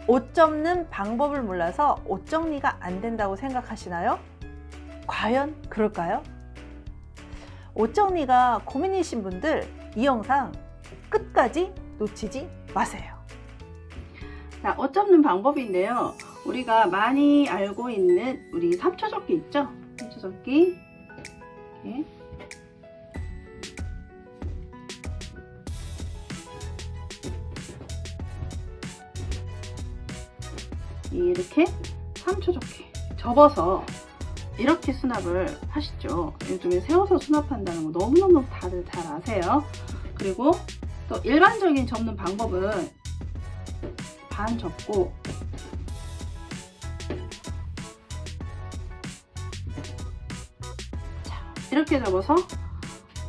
옷 접는 방법을 몰라서 옷 정리가 안 된다고 생각하시나요? 과연 그럴까요? 옷 정리가 고민이신 분들 이 영상 끝까지 놓치지 마세요. 자, 옷 접는 방법인데요. 우리가 많이 알고 있는 우리 삼초접기 있죠? 삼초접기 이렇게 이렇게 3초 접기 접어서 이렇게 수납을 하시죠. 요즘에 세워서 수납한다는 거 너무너무 다들 잘 아세요. 그리고 또 일반적인 접는 방법은 반 접고 이렇게 접어서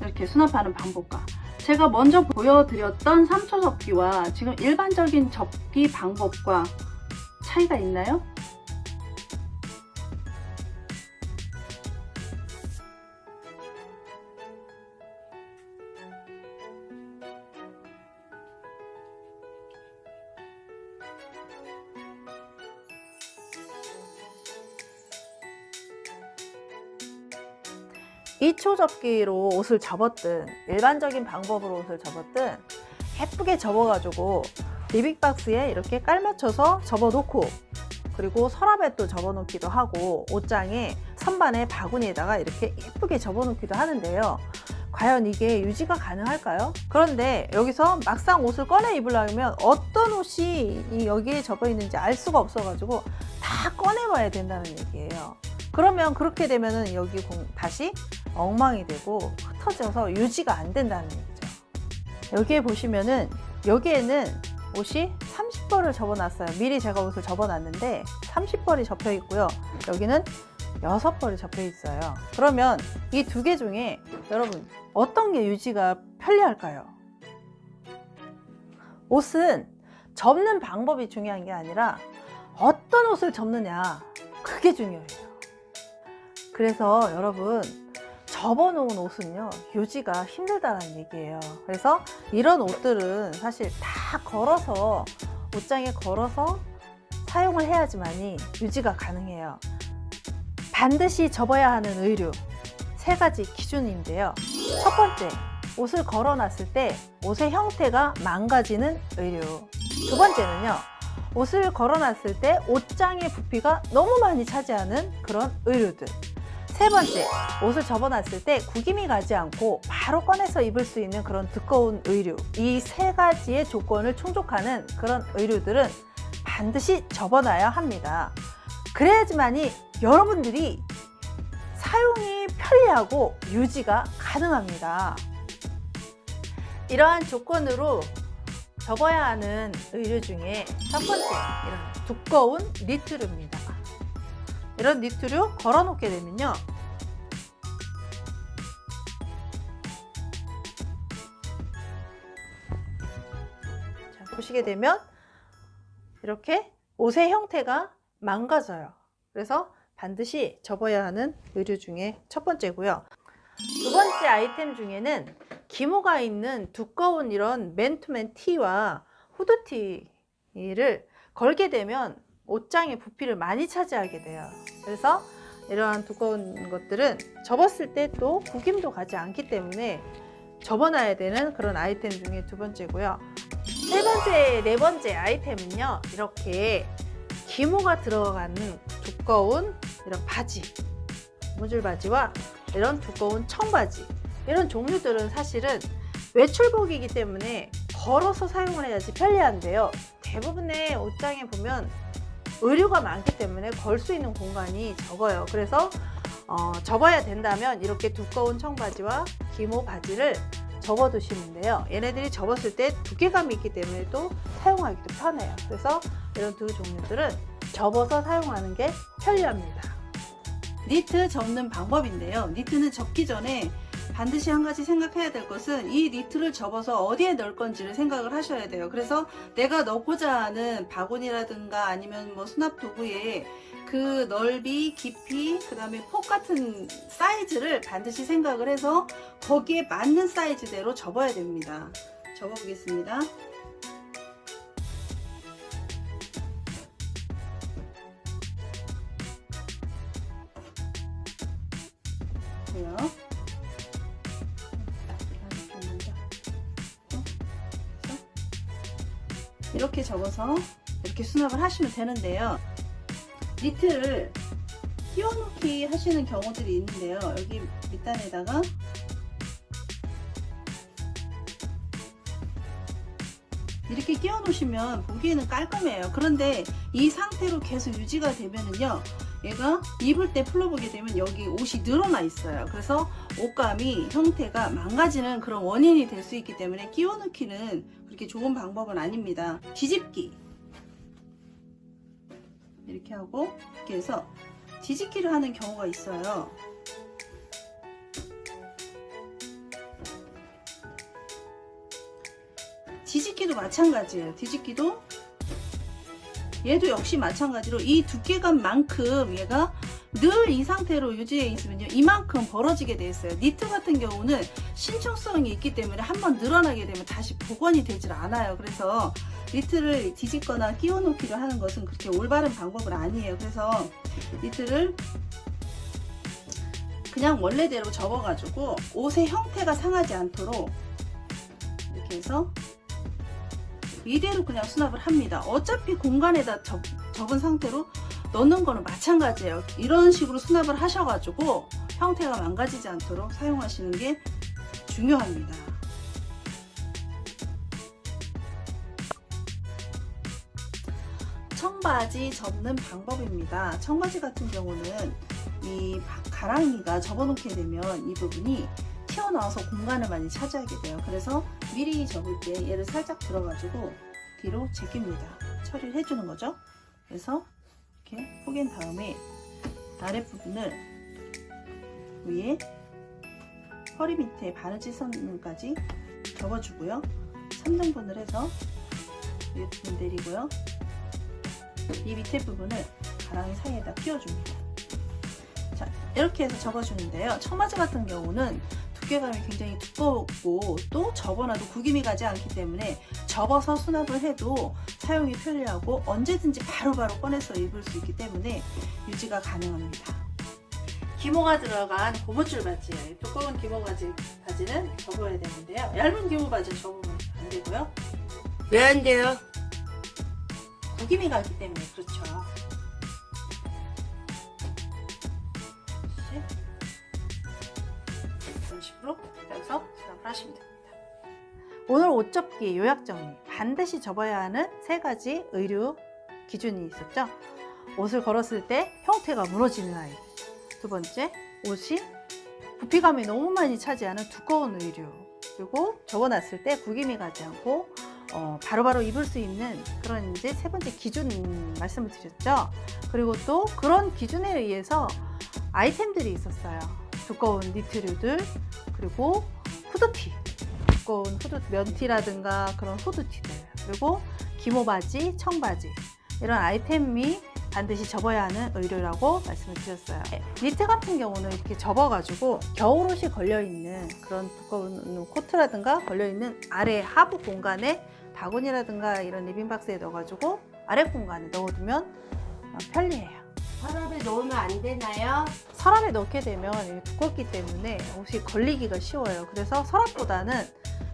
이렇게 수납하는 방법과 제가 먼저 보여드렸던 3초 접기와 지금 일반적인 접기 방법과 차이가 있나요? 이 초 접기로 옷을 접었든 일반적인 방법으로 옷을 접었든 예쁘게 접어가지고 리빅박스에 이렇게 깔맞춰서 접어놓고 그리고 서랍에 또 접어놓기도 하고 옷장에 선반에 바구니에다가 이렇게 예쁘게 접어놓기도 하는데요. 과연 이게 유지가 가능할까요? 그런데 여기서 막상 옷을 꺼내 입으려면 어떤 옷이 여기에 접어 있는지 알 수가 없어가지고 다 꺼내봐야 된다는 얘기예요. 그러면 그렇게 되면은 여기 다시 엉망이 되고 흩어져서 유지가 안 된다는 얘기죠. 여기에 보시면은 여기에는 옷이 30벌을 접어놨어요. 미리 제가 옷을 접어놨는데 30벌이 접혀 있고요. 여기는 6벌이 접혀 있어요. 그러면 이 두 개 중에 여러분 어떤 게 유지가 편리할까요? 옷은 접는 방법이 중요한 게 아니라 어떤 옷을 접느냐, 그게 중요해요. 그래서 여러분 접어놓은 옷은요 유지가 힘들다는 얘기예요. 그래서 이런 옷들은 사실 다 걸어서 옷장에 걸어서 사용을 해야지만이 유지가 가능해요. 반드시 접어야 하는 의류 3가지 기준인데요. 첫 번째, 옷을 걸어놨을 때 옷의 형태가 망가지는 의류. 두 번째는요, 옷을 걸어놨을 때 옷장의 부피가 너무 많이 차지하는 그런 의류들. 세 번째, 옷을 접어놨을 때 구김이 가지 않고 바로 꺼내서 입을 수 있는 그런 두꺼운 의류. 이 3가지의 조건을 충족하는 그런 의류들은 반드시 접어놔야 합니다. 그래야지만이 여러분들이 사용이 편리하고 유지가 가능합니다. 이러한 조건으로 접어야 하는 의류 중에 첫 번째, 이런 두꺼운 니트류입니다. 이런 니트류 걸어놓게 되면요, 자, 보시게 되면 이렇게 옷의 형태가 망가져요. 그래서 반드시 접어야 하는 의류 중에 첫 번째고요. 두 번째 아이템 중에는 기모가 있는 두꺼운 이런 맨투맨 티와 후드티를 걸게 되면 옷장의 부피를 많이 차지하게 돼요. 그래서 이러한 두꺼운 것들은 접었을 때 또 구김도 가지 않기 때문에 접어놔야 되는 그런 아이템 중에 두 번째고요. 네 번째 아이템은요, 이렇게 기모가 들어가는 두꺼운 이런 바지, 고무줄 바지와 이런 두꺼운 청바지, 이런 종류들은 사실은 외출복이기 때문에 걸어서 사용을 해야지 편리한데요. 대부분의 옷장에 보면 의류가 많기 때문에 걸 수 있는 공간이 적어요. 그래서 접어야 된다면 이렇게 두꺼운 청바지와 기모 바지를 접어 두시는데요. 얘네들이 접었을 때 두께감이 있기 때문에 또 사용하기도 편해요. 그래서 이런 두 종류들은 접어서 사용하는 게 편리합니다. 니트 접는 방법인데요. 니트는 접기 전에 반드시 한 가지 생각해야 될 것은 이 니트를 접어서 어디에 넣을 건지를 생각을 하셔야 돼요. 그래서 내가 넣고자 하는 바구니라든가 아니면 뭐 수납 도구에 그 넓이, 깊이, 그 다음에 폭 같은 사이즈를 반드시 생각을 해서 거기에 맞는 사이즈대로 접어야 됩니다. 접어 보겠습니다. 접어주고요. 이렇게 접어서 이렇게 수납을 하시면 되는데요. 니트를 끼워놓기 하시는 경우들이 있는데요. 여기 밑단에다가 이렇게 끼워 놓으시면 보기에는 깔끔해요. 그런데 이 상태로 계속 유지가 되면은요, 얘가 입을 때 풀러보게 되면 여기 옷이 늘어나 있어요. 그래서 옷감이 형태가 망가지는 그런 원인이 될 수 있기 때문에 끼워 넣기는 그렇게 좋은 방법은 아닙니다. 뒤집기 이렇게 하고 이렇게 해서 뒤집기를 하는 경우가 있어요. 뒤집기도 마찬가지예요. 뒤집기도 얘도 역시 마찬가지로 이 두께감만큼 얘가 늘 이 상태로 유지해 있으면요, 이만큼 벌어지게 돼 있어요. 니트 같은 경우는 신축성이 있기 때문에 한번 늘어나게 되면 다시 복원이 되질 않아요. 그래서 니트를 뒤집거나 끼워 놓기를 하는 것은 그렇게 올바른 방법은 아니에요. 그래서 니트를 그냥 원래대로 접어가지고 옷의 형태가 상하지 않도록 이렇게 해서 이대로 그냥 수납을 합니다. 어차피 공간에다 접은 상태로 넣는 거는 마찬가지예요. 이런 식으로 수납을 하셔가지고 형태가 망가지지 않도록 사용하시는 게 중요합니다. 청바지 접는 방법입니다. 청바지 같은 경우는 이 가랑이가 접어놓게 되면 이 부분이 튀어나와서 공간을 많이 차지하게 돼요. 그래서 미리 접을 때 얘를 살짝 들어가지고 뒤로 제낍니다. 처리를 해주는 거죠. 그래서 이렇게 포갠 다음에 아랫부분을 위에 허리 밑에 바느질 선까지 접어주고요. 3등분을 해서 위에 부분 내리고요. 이 밑에 부분을 가랑이 사이에다 끼워줍니다. 자, 이렇게 해서 접어주는데요. 청바지 같은 경우는 두께감이 굉장히 두껍고 또 접어놔도 구김이 가지 않기 때문에 접어서 수납을 해도 사용이 편리하고 언제든지 바로바로 꺼내서 입을 수 있기 때문에 유지가 가능합니다. 기모가 들어간 고무줄 바지예요. 두꺼운 기모 바지는 접어야 되는데요. 얇은 기모 바지는 접으면 안 되고요. 왜 안 돼요? 구김이 가기 때문에 그렇죠. 이런 식으로 여기서 수납을 하시면 됩니다. 오늘 옷 접기 요약 정리. 반드시 접어야 하는 3가지 의류 기준이 있었죠. 옷을 걸었을 때 형태가 무너지는 아이. 두 번째, 옷이 부피감이 너무 많이 차지하는 두꺼운 의류. 그리고 접어놨을 때 구김이 가지 않고 바로바로 입을 수 있는 그런 이제 3번째 기준 말씀을 드렸죠. 그리고 또 그런 기준에 의해서 아이템들이 있었어요. 두꺼운 니트류들, 그리고 후드티, 두꺼운 후드 면티라든가 그런 후드티들, 그리고 기모바지, 청바지, 이런 아이템이 반드시 접어야 하는 의류라고 말씀을 드렸어요. 니트 같은 경우는 이렇게 접어가지고 겨울옷이 걸려있는 그런 두꺼운 코트라든가 걸려있는 아래 하부 공간에 바구니라든가 이런 리빙박스에 넣어가지고 아래 공간에 넣어두면 편리해요. 서랍에 넣으면 안 되나요? 서랍에 넣게 되면 이게 두껍기 때문에 옷이 걸리기가 쉬워요. 그래서 서랍보다는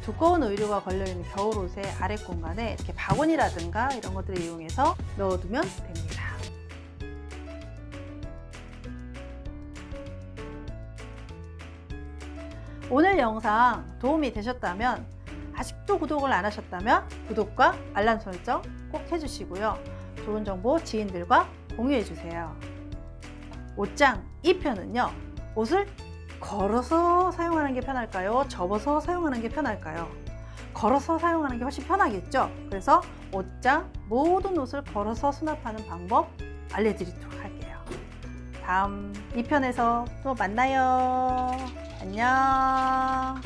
두꺼운 의류가 걸려있는 겨울옷의 아래 공간에 이렇게 바구니라든가 이런 것들을 이용해서 넣어두면 됩니다. 오늘 영상 도움이 되셨다면, 아직도 구독을 안 하셨다면 구독과 알람 설정 꼭 해주시고요. 좋은 정보 지인들과 공유해주세요. 옷장 2편은요, 옷을 걸어서 사용하는 게 편할까요? 접어서 사용하는 게 편할까요? 걸어서 사용하는 게 훨씬 편하겠죠? 그래서 옷장 모든 옷을 걸어서 수납하는 방법 알려드리도록 할게요. 다음 2편에서 또 만나요. 안녕.